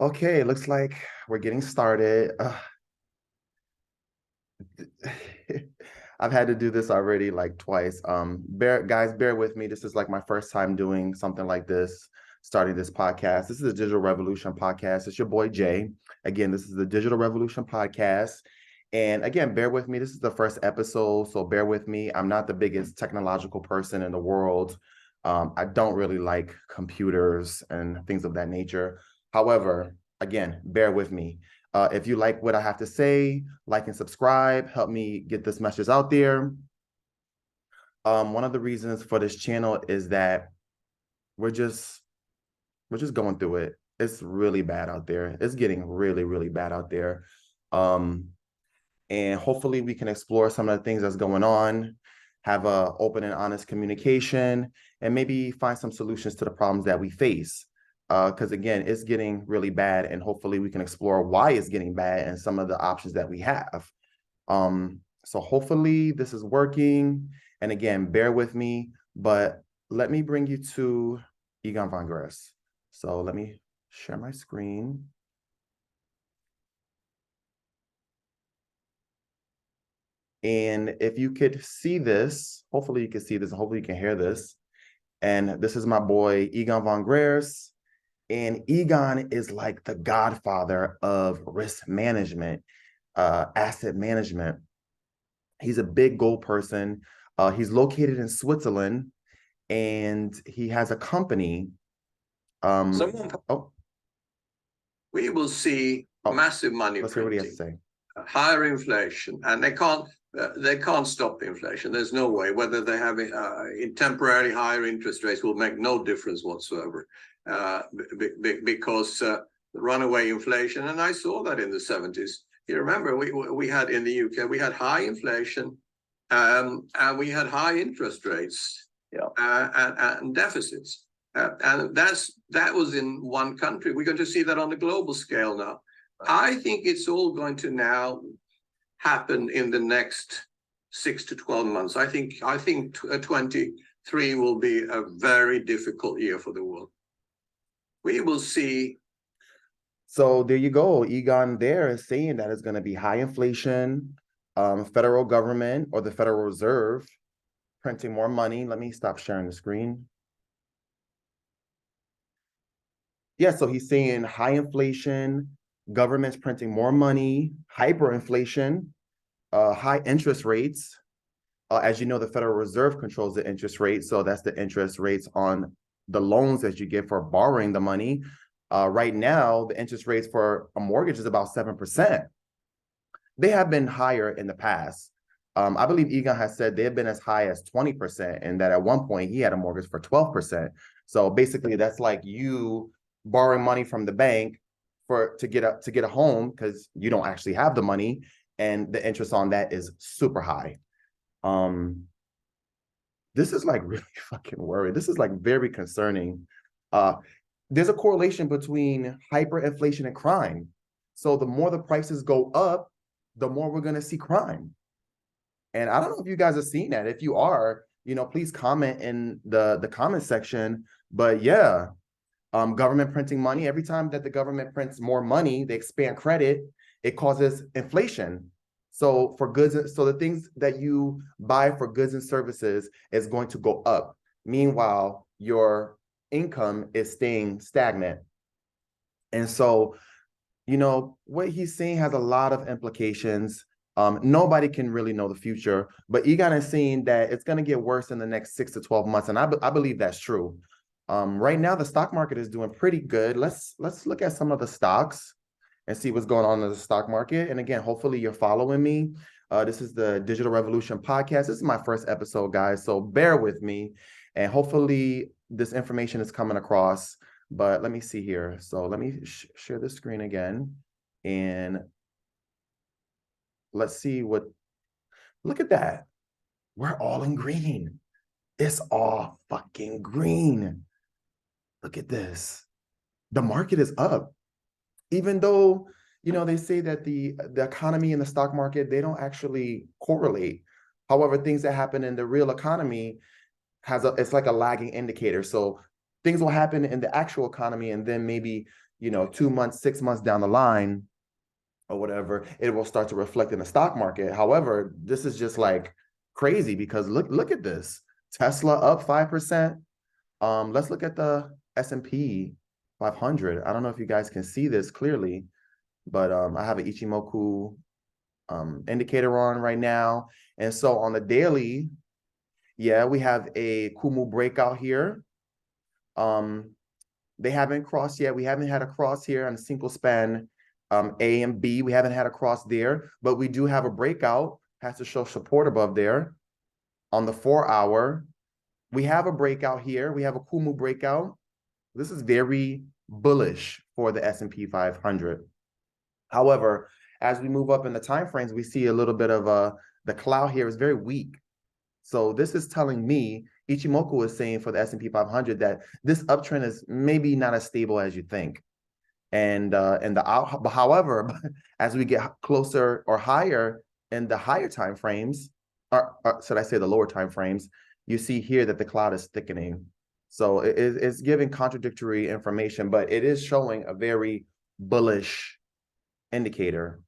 Okay, it looks like we're getting started. I've had to do this already like twice. Bear with me. This is like my first time doing something like this, starting this podcast. This is the Digital Revolution podcast. It's your boy Jay. Again, this is the Digital Revolution podcast. And again, bear with me. This is the first episode, so bear with me. I'm not the biggest technological person in the world. I don't really like computers and things of that nature. However, again, bear with me. If you like what I have to say, like and subscribe, help me get this message out there. One of the reasons for this channel is that we're just going through it. It's really bad out there. It's getting really, really bad out there. And hopefully we can explore some of the things that's going on, have a open and honest communication, and maybe find some solutions to the problems that we face. Because again, it's getting really bad, and hopefully we can explore why it's getting bad and some of the options that we have. So hopefully this is working. And again, bear with me, but let me bring you to Egon Von Greyerz. So let me share my screen. And if you could see this, hopefully you can see this, and hopefully you can hear this. And this is my boy, Egon Von Greyerz. And Egon is like the godfather of risk management, asset management. He's a big gold person. He's located in Switzerland, and he has a company. We will see massive money let's hear what he has to printing, say. higher inflation, and they can't stop inflation. There's no way. Whether they have in temporary higher interest rates will make no difference whatsoever, because the runaway inflation, and I saw that in the 70s. You remember we had in the UK, we had high inflation, and we had high interest rates, and deficits. And that was in one country. We're going to see that on the global scale now. I think it's all going to now happen in the next 6 to 12 months. I think 23 will be a very difficult year for the world. We will see. So there you go. Egon there is saying that it's going to be high inflation, federal government or the Federal Reserve printing more money. Let me stop sharing the screen. Yeah, so he's saying high inflation, government's printing more money, hyperinflation, high interest rates. As you know, the Federal Reserve controls the interest rate. So that's the interest rates on the loans that you get for borrowing the money. Right now, the interest rates for a mortgage is about 7%. They have been higher in the past. I believe Egon has said they've been as high as 20%, and that at one point he had a mortgage for 12%. So basically, that's like you borrowing money from the bank to get a home because you don't actually have the money, and the interest on that is super high. This is like really fucking worried. This is like very concerning. There's a correlation between hyperinflation and crime. So the more the prices go up, the more we're going to see crime. And I don't know if you guys have seen that. If you are, please comment in the comment section. But yeah, government printing money. Every time that the government prints more money, they expand credit, it causes inflation. So for goods, so the things that you buy for goods and services is going to go up. Meanwhile, your income is staying stagnant. And so, what he's saying has a lot of implications. Nobody can really know the future, but Egon is saying that it's going to get worse in the next 6 to 12 months. And I believe that's true. Right now, the stock market is doing pretty good. Let's look at some of the stocks and see what's going on in the stock market. And again, hopefully you're following me. This is the Digital Revolution podcast. This is my first episode, guys, so bear with me. And hopefully this information is coming across. But let me see here. So let me share the screen again. And let's see look at that. We're all in green. It's all fucking green. Look at this. The market is up. Even though, they say that the economy and the stock market, they don't actually correlate. However, things that happen in the real economy it's like a lagging indicator. So things will happen in the actual economy, and then maybe you know, 2 months, 6 months down the line or whatever, it will start to reflect in the stock market. However, this is just like crazy because look at this. Tesla up 5%. Let's look at the S&P 500. I don't know if you guys can see this clearly, but I have an Ichimoku indicator on right now. And so on the daily, yeah, we have a Kumu breakout here. They haven't crossed yet. We haven't had a cross here on a single span A and B. We haven't had a cross there, but we do have a breakout. Has to show support above there. On the 4-hour, we have a breakout here. We have a Kumu breakout. This is very bullish for the S&P 500. However, as we move up in the time frames, we see a little bit of the cloud here is very weak. So this is telling me, Ichimoku is saying for the S&P 500 that this uptrend is maybe not as stable as you think. However, as we get closer or higher in the higher time frames, or should I say the lower time frames, you see here that the cloud is thickening. So it's giving contradictory information, but it is showing a very bullish indicator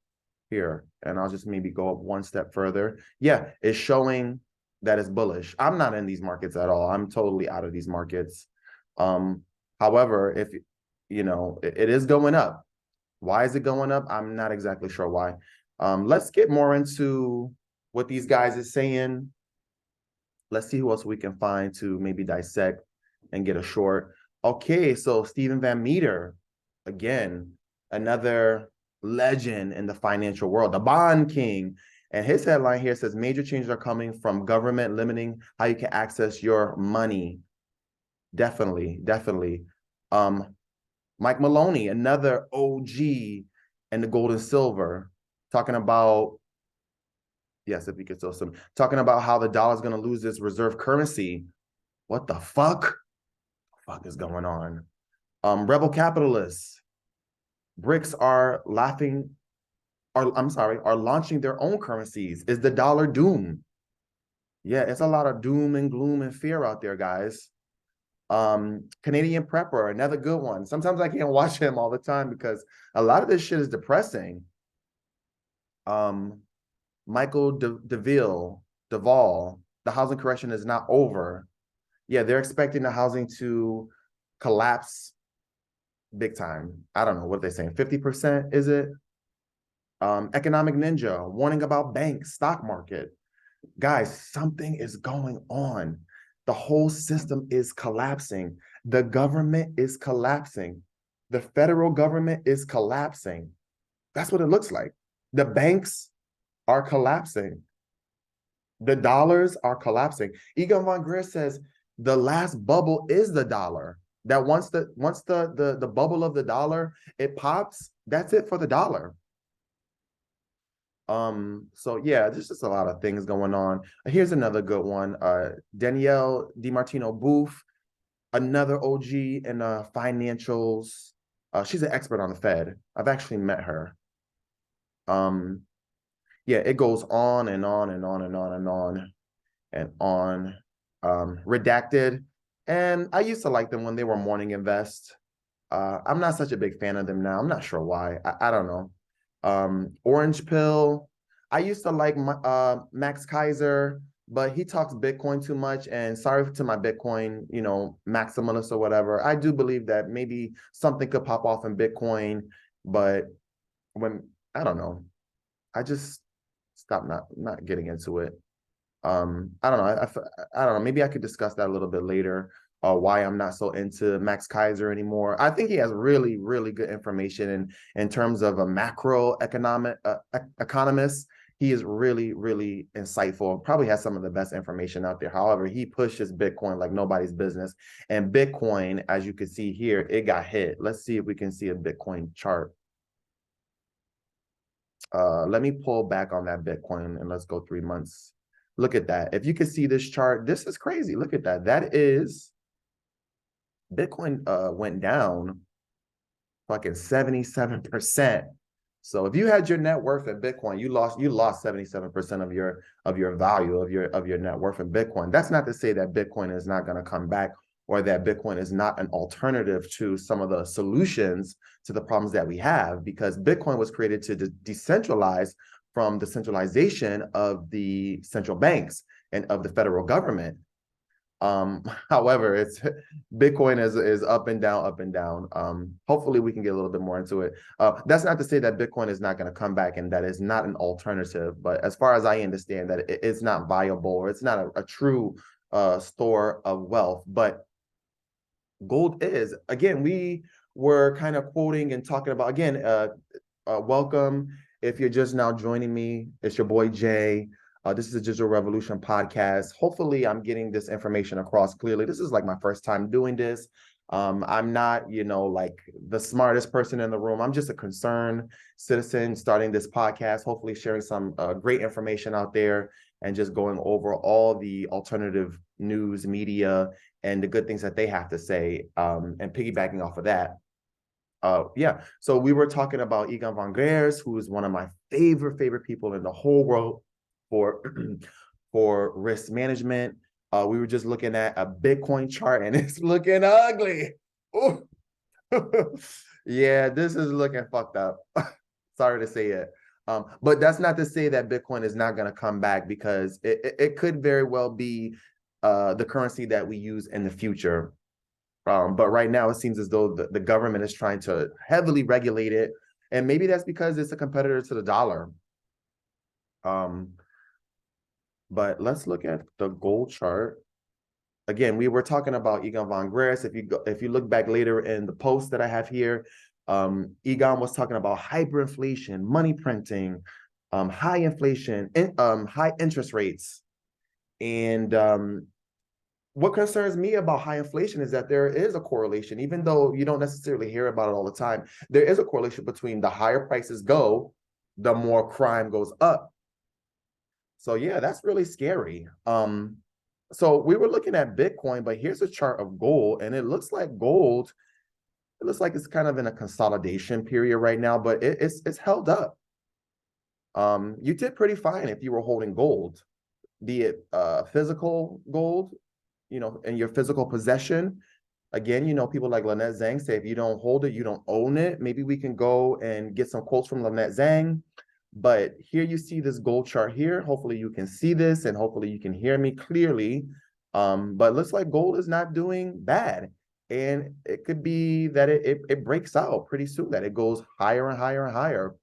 here. And I'll just maybe go up one step further. Yeah, it's showing that it's bullish. I'm not in these markets at all. I'm totally out of these markets. However, if you know, it is going up. Why is it going up? I'm not exactly sure why. Let's get more into what these guys are saying. Let's see who else we can find to maybe dissect and get a short. Okay, so Stephen Van Meter, again, another legend in the financial world, the bond king. And his headline here says, major changes are coming from government limiting how you can access your money. Definitely, definitely. Mike Maloney, another OG in the gold and silver, talking about, yes, if we could still some, talking about how the dollar is going to lose its reserve currency. What the fuck? What the fuck is going on? Rebel capitalists, BRICS are launching their own currencies. Is the dollar doomed? Yeah, it's a lot of doom and gloom and fear out there, guys. Canadian Prepper, another good one. Sometimes I can't watch him all the time because a lot of this shit is depressing. Michael Duvall, the housing correction is not over. Yeah, they're expecting the housing to collapse big time. I don't know what they're saying. 50%, is it? Economic Ninja, warning about banks, stock market. Guys, something is going on. The whole system is collapsing. The government is collapsing. The federal government is collapsing. That's what it looks like. The banks are collapsing. The dollars are collapsing. Egon Von Greyerz says the last bubble is the dollar. That once the bubble of the dollar, it pops, that's it for the dollar. So yeah, there's just a lot of things going on. Here's another good one. Danielle DiMartino Booth, another OG in financials. She's an expert on the Fed. I've actually met her. Yeah, it goes on and on and on and on and on and on. Redacted. And I used to like them when they were Morning Invest. I'm not such a big fan of them now. I'm not sure why. I don't know. Orange Pill. I used to like Max Kaiser, but he talks Bitcoin too much. And sorry to my Bitcoin, you know, maximalists or whatever. I do believe that maybe something could pop off in Bitcoin, but I don't know. I just stopped not getting into it. I don't know. I don't know. Maybe I could discuss that a little bit later. Why I'm not so into Max Kaiser anymore. I think he has really, really good information in terms of a macroeconomic economist. He is really, really insightful. Probably has some of the best information out there. However, he pushes Bitcoin like nobody's business. And Bitcoin, as you can see here, it got hit. Let's see if we can see a Bitcoin chart. Let me pull back on that Bitcoin and let's go 3 months. Look at that. If you can see this chart, this is crazy. Look at that. That is Bitcoin went down fucking 77%. So if you had your net worth in Bitcoin, you lost 77% of your value of your net worth in Bitcoin. That's not to say that Bitcoin is not going to come back or that Bitcoin is not an alternative to some of the solutions to the problems that we have, because Bitcoin was created to decentralize from the centralization of the central banks and of the federal government. However, it's Bitcoin is up and down, up and down. Hopefully we can get a little bit more into it. That's not to say that Bitcoin is not going to come back and that is not an alternative, but as far as I understand, that it's not viable, or it's not a true store of wealth. But gold is. Again, we were kind of quoting and talking about, again, welcome. If you're just now joining me, it's your boy Jay. This is a Digital Revolution podcast. Hopefully I'm getting this information across clearly. This is like my first time doing this. I'm not, like the smartest person in the room. I'm just a concerned citizen starting this podcast, hopefully sharing some great information out there and just going over all the alternative news media and the good things that they have to say, and piggybacking off of that. Yeah, so we were talking about Egon Von Greyerz, who is one of my favorite people in the whole world for risk management. We were just looking at a Bitcoin chart and it's looking ugly. Ooh. Yeah, this is looking fucked up. Sorry to say it. But that's not to say that Bitcoin is not going to come back, because it could very well be the currency that we use in the future. But right now it seems as though the government is trying to heavily regulate it. And maybe that's because it's a competitor to the dollar. But let's look at the gold chart. Again, we were talking about Egon Von Greyerz. If you look back later in the post that I have here, Egon was talking about hyperinflation, money printing, high inflation, high interest rates. And what concerns me about high inflation is that there is a correlation, even though you don't necessarily hear about it all the time. There is a correlation between the higher prices go, the more crime goes up. So yeah, that's really scary. So we were looking at Bitcoin, but here's a chart of gold, and it looks like gold, it looks like it's kind of in a consolidation period right now, but it's held up. You did pretty fine if you were holding gold, be it physical gold, in your physical possession. Again, people like Lynette Zang say, if you don't hold it, you don't own it. Maybe we can go and get some quotes from Lynette Zang. But here you see this gold chart here. Hopefully you can see this and hopefully you can hear me clearly. But it looks like gold is not doing bad. And it could be that it breaks out pretty soon, that it goes higher and higher and higher.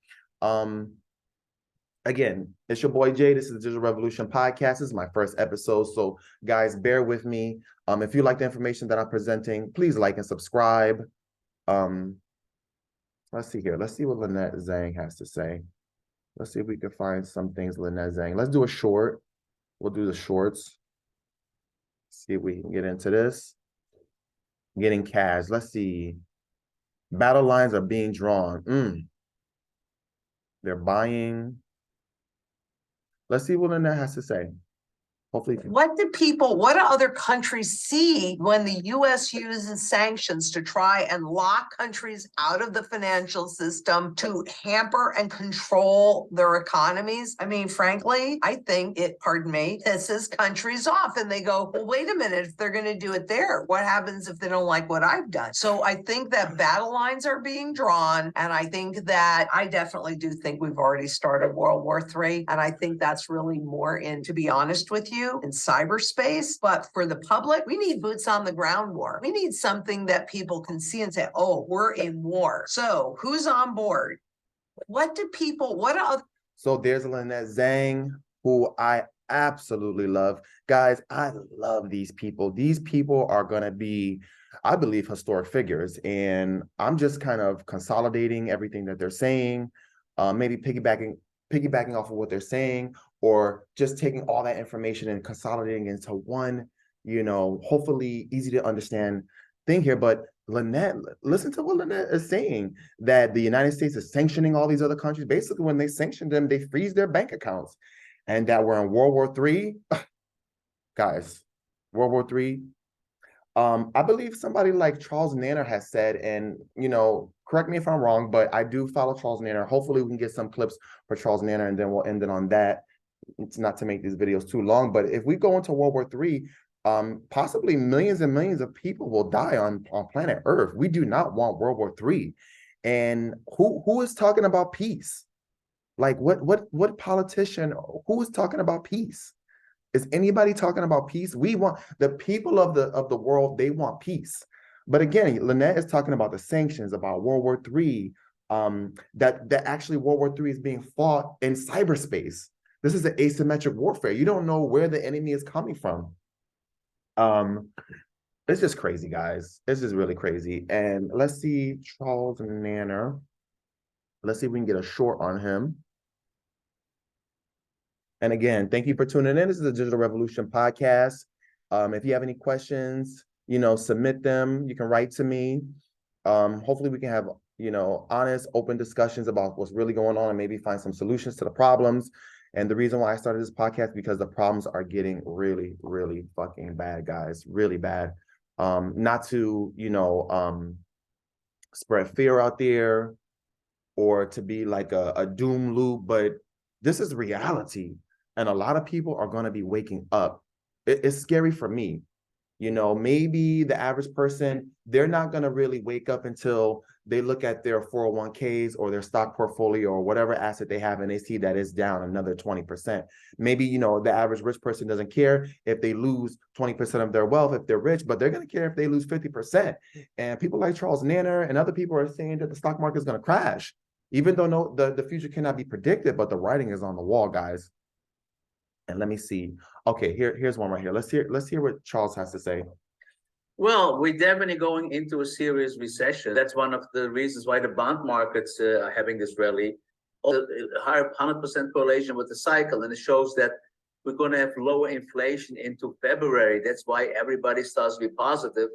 Again, it's your boy Jay. This is the Digital Revolution podcast. This is my first episode. So guys, bear with me. If you like the information that I'm presenting, please like and subscribe. Let's see here. Let's see what Lynette Zang has to say. Let's see if we can find some things Lynette Zang. Let's do a short. We'll do the shorts. See if we can get into this. Getting cash. Let's see. Battle lines are being drawn. They're buying. Let's see what Lynette has to say. Hopefully. What do other countries see when the U.S. uses sanctions to try and lock countries out of the financial system to hamper and control their economies? I mean, frankly, I think it, pisses countries off, and they go, well, wait a minute, if they're going to do it there, what happens if they don't like what I've done? So I think that battle lines are being drawn, and I definitely do think we've already started World War III, and I think that's really more to be honest with you, in cyberspace. But for the public, we need boots on the ground war. We need something that people can see and say, oh, we're in war. So who's on board? So there's Lynette Zang, who I absolutely love. Guys, I love these people. These people are going to be, I believe, historic figures. And I'm just kind of consolidating everything that they're saying, maybe piggybacking off of what they're saying, or just taking all that information and consolidating into one, hopefully easy to understand thing here. But Lynette, listen to what Lynette is saying, that the United States is sanctioning all these other countries. Basically, when they sanction them, they freeze their bank accounts, and that we're in World War III. Guys, World War III. I believe somebody like Charles Nenner has said, and correct me if I'm wrong, but I do follow Charles Nenner. Hopefully we can get some clips for Charles Nenner, and then we'll end it on that. It's not to make these videos too long, but if we go into World War III, possibly millions and millions of people will die on planet Earth. We do not want World War III. And who is talking about peace? Like what politician, who is talking about peace? Is anybody talking about peace? We want the people of the world, they want peace. But again, Lynette is talking about the sanctions, about World War III, that actually World War III is being fought in cyberspace. This is an asymmetric warfare. You don't know where the enemy is coming from. It's just crazy, guys. It's just really crazy. And let's see Charles Nenner. Let's see if we can get a short on him. And again, thank you for tuning in. This is the Digital Revolution podcast. If you have any questions, submit them. You can write to me. Hopefully we can have, honest, open discussions about what's really going on and maybe find some solutions to the problems. And the reason why I started this podcast, because the problems are getting really, really fucking bad, guys, really bad. Not to, spread fear out there or to be like a doom loop, but this is reality. And a lot of people are going to be waking up. It's scary for me. Maybe the average person, they're not going to really wake up until they look at their 401ks or their stock portfolio or whatever asset they have and they see that it's down another 20%. Maybe, the average rich person doesn't care if they lose 20% of their wealth if they're rich, but they're going to care if they lose 50%. And people like Charles Nenner and other people are saying that the stock market is going to crash, even though the future cannot be predicted, but the writing is on the wall, guys. And let me see. Okay, here's one right here. Let's hear what Charles has to say. Well, we're definitely going into a serious recession. That's one of the reasons why the bond markets are having this rally. A higher 100% correlation with the cycle, and it shows that we're going to have lower inflation into February. That's why everybody starts to be positive.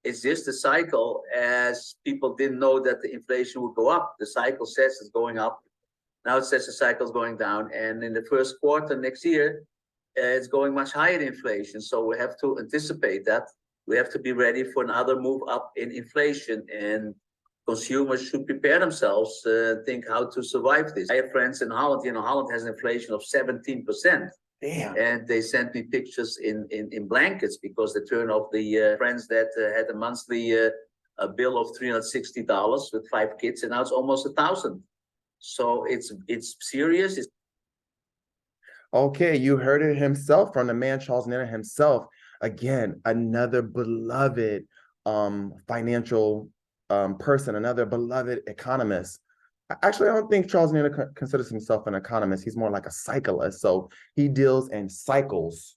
It's just a cycle, as people didn't know that the inflation would go up. The cycle says it's going up. Now it says the cycle's going down. And in the first quarter next year, it's going much higher than inflation. So we have to anticipate that. We have to be ready for another move up in inflation. And consumers should prepare themselves, think how to survive this. I have friends in Holland. Holland has an inflation of 17%. Damn. And they sent me pictures in blankets because they turned off the friends that had a monthly a bill of $360 with 5 kids, and now it's almost $1,000. So it's serious. Okay, you heard it himself from the man Charles Nenner himself. Again, another beloved financial person, another beloved economist. Actually, I don't think Charles Nenner considers himself an economist. He's more like a cyclist. So he deals in cycles,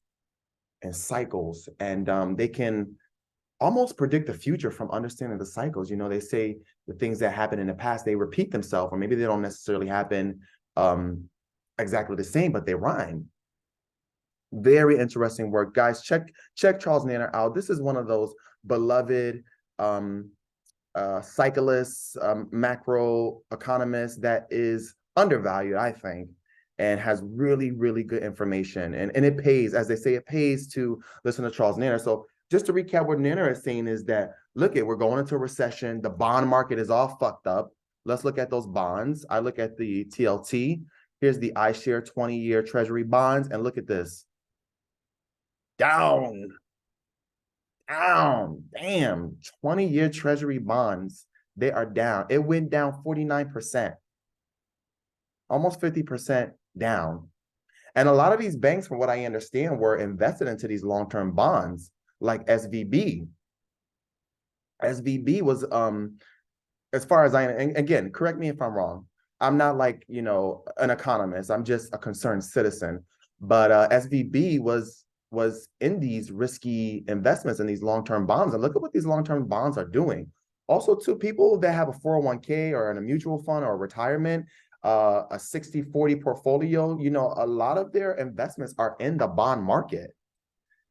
and they can almost predict the future from understanding the cycles. They say the things that happen in the past, they repeat themselves, or maybe they don't necessarily happen exactly the same, but they rhyme. Very interesting work, guys. Check Charles Nenner out. This is one of those beloved cyclists, macro economists that is undervalued, I think, and has really, really good information. And it pays, as they say, it pays to listen to Charles Nenner. So just to recap, what Nenner is saying is that, we're going into a recession. The bond market is all fucked up. Let's look at those bonds. I look at the TLT. Here's the iShare 20-year Treasury bonds, and look at this. Down. Damn. 20-year Treasury bonds, they are down. It went down 49%, almost 50% down. And a lot of these banks, from what I understand, were invested into these long-term bonds, like SVB. SVB was, as far as and again, correct me if I'm wrong. I'm not like, an economist. I'm just a concerned citizen. But SVB was in these risky investments in these long-term bonds. And look at what these long-term bonds are doing. Also, to people that have a 401k or in a mutual fund or retirement, a 60-40 portfolio, a lot of their investments are in the bond market.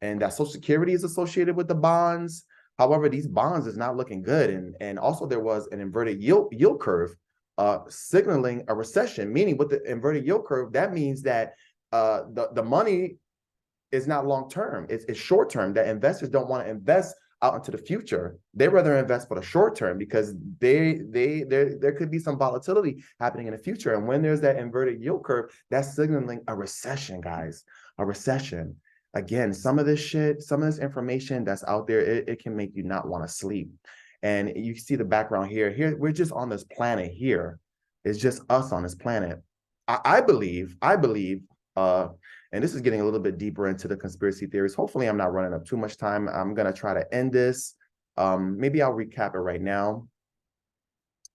And that Social Security is associated with the bonds. However, these bonds is not looking good. And also there was an inverted yield curve signaling a recession, meaning with the inverted yield curve, that means that the money is not long-term, it's short-term, that investors don't want to invest out into the future. They rather invest for the short term because there could be some volatility happening in the future. And when there's that inverted yield curve, that's signaling a recession, guys, a recession. again, some of this shit, some of this information that's out there, it can make you not want to sleep. And you see the background here. Here, we're just on this planet here. It's just us on this planet. I believe, and this is getting a little bit deeper into the conspiracy theories. Hopefully, I'm not running up too much time. I'm gonna try to end this. Maybe I'll recap it right now.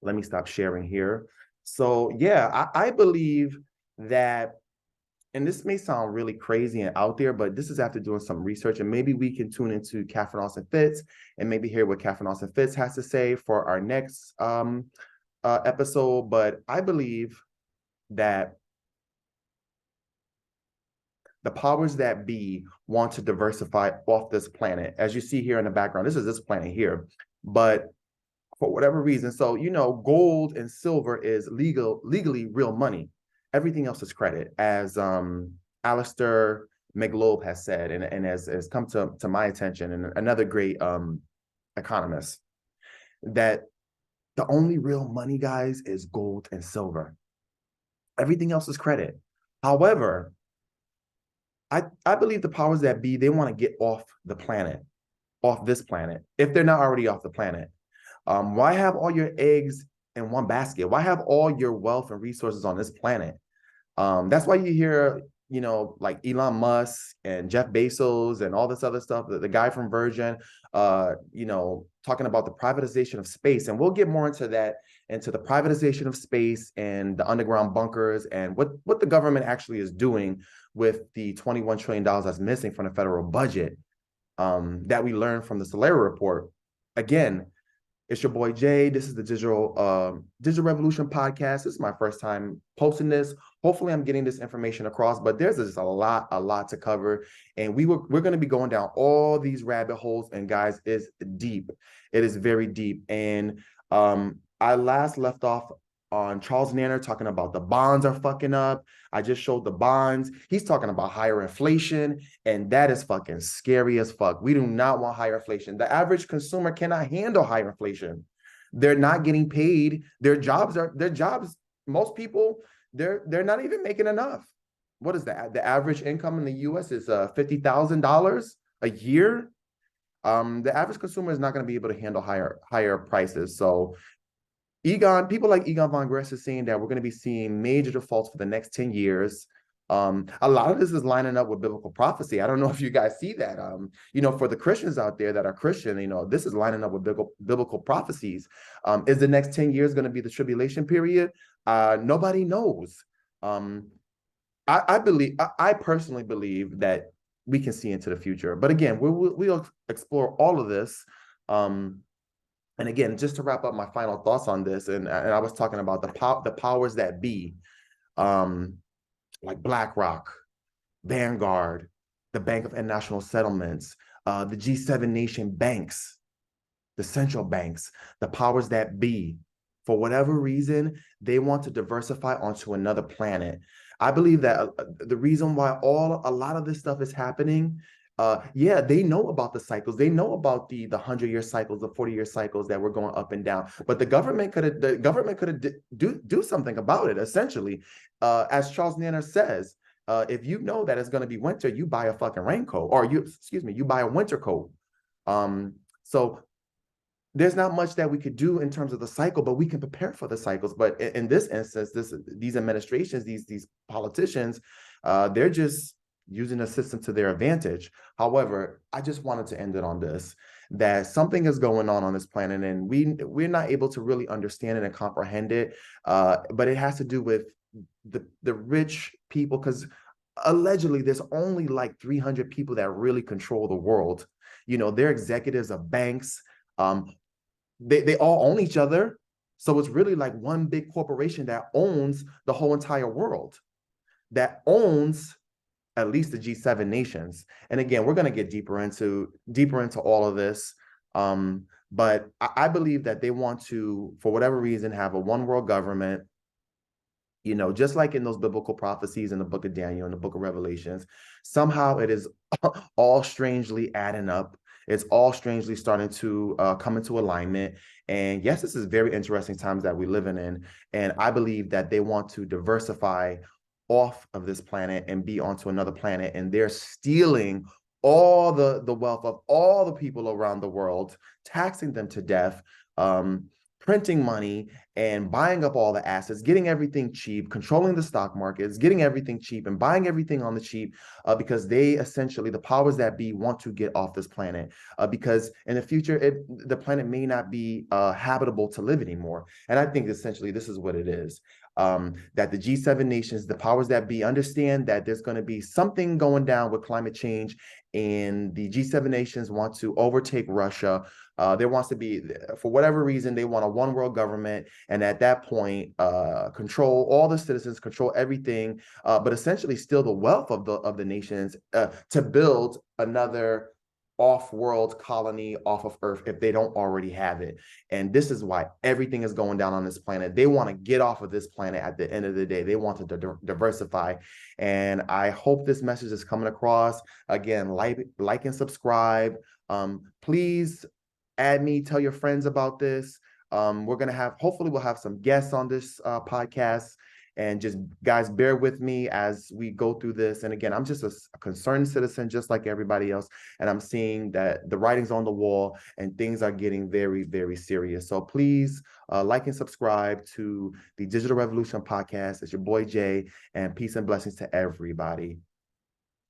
Let me stop sharing here. So yeah, I believe that, and this may sound really crazy and out there, but this is after doing some research, and maybe we can tune into Catherine Austin Fitts and maybe hear what Catherine Austin Fitts has to say for our next episode. But I believe that the powers that be want to diversify off this planet. As you see here in the background, this is this planet here. But for whatever reason, so, you know, gold and silver is legally real money. Everything else is credit, as Alistair McLobe has said, and has come to my attention, and another great economist, that the only real money, guys, is gold and silver. Everything else is credit. However, I believe the powers that be, they want to get off the planet, off this planet, if they're not already off the planet. Why have all your eggs in one basket? Why have all your wealth and resources on this planet? That's why you hear, you know, like Elon Musk and Jeff Bezos and all this other stuff, the guy from Virgin, you know, talking about the privatization of space. And we'll get more into that, into the privatization of space and the underground bunkers and what the government actually is doing with the $21 trillion that's missing from the federal budget, that we learned from the Solera report. Again, it's your boy Jay. This is the Digital Revolution podcast. This is my first time posting this. Hopefully I'm getting this information across, but there's just a lot to cover. And we're going to be going down all these rabbit holes. And guys, it's deep. It is very deep. And I last left off on Charles Nenner talking about the bonds are fucking up. I just showed the bonds. He's talking about higher inflation, and that is fucking scary as fuck. We do not want higher inflation. The average consumer cannot handle higher inflation. They're not getting paid. Their jobs, most people, they're not even making enough. What is that? The average income in the US is $50,000 a year. The average consumer is not going to be able to handle higher prices. So people like Egon Von Greyerz is saying that we're going to be seeing major defaults for the next 10 years. A lot of this is lining up with biblical prophecy. I don't know if you guys see that. You know, for the Christians out there that are Christian, you know, this is lining up with biblical prophecies. Is the next 10 years going to be the tribulation period? Nobody knows. I personally believe that we can see into the future. But again, we'll explore all of this. And again, just to wrap up my final thoughts on this, and I was talking about the powers that be, like BlackRock, Vanguard, the Bank of International Settlements, the G7 nation banks, the central banks, the powers that be. For whatever reason, they want to diversify onto another planet. I believe that the reason why a lot of this stuff is happening, yeah, they know about the cycles. They know about the 100-year cycles, the 40-year cycles that were going up and down. But the government could have do something about it. Essentially, as Charles Nenner says, if you know that it's going to be winter, you buy a fucking raincoat, or you buy a winter coat. So there's not much that we could do in terms of the cycle, but we can prepare for the cycles. But in this instance, these administrations, these politicians, they're just using the system to their advantage. However, I just wanted to end it on this, that something is going on this planet, and we're not able to really understand it and comprehend it. But it has to do with the rich people, because allegedly there's only like 300 people that really control the world. You know, they're executives of banks. They all own each other. So it's really like one big corporation that owns the whole entire world, that owns at least the G7 nations. And again, we're going to get deeper into all of this. But I believe that they want to, for whatever reason, have a one world government, you know, just like in those biblical prophecies in the book of Daniel and the book of Revelations. Somehow it is all strangely adding up. It's all strangely starting to come into alignment. And yes, this is very interesting times that we're living in. And I believe that they want to diversify off of this planet and be onto another planet, and they're stealing all the wealth of all the people around the world, taxing them to death, printing money and buying up all the assets, getting everything cheap, controlling the stock markets, getting everything cheap and buying everything on the cheap, because they essentially, the powers that be, want to get off this planet, because in the future, the planet may not be habitable to live anymore. And I think essentially this is what it is. That the G7 nations, the powers that be, understand that there's going to be something going down with climate change, and the G7 nations want to overtake Russia. There wants to be, for whatever reason, they want a one world government, and at that point, control all the citizens, control everything, but essentially steal the wealth of the nations to build another off-world colony off of Earth if they don't already have it. And this is why everything is going down on this planet. They want to get off of this planet at the end of the day. They want to diversify. And I hope this message is coming across. Again, like and subscribe. Please add me, tell your friends about this. We're going to have, hopefully we'll have some guests on this podcast. And just, guys, bear with me as we go through this. And again, I'm just a concerned citizen, just like everybody else. And I'm seeing that the writing's on the wall and things are getting very, very serious. So please like and subscribe to the Digital Revolution podcast. It's your boy Jay, and peace and blessings to everybody.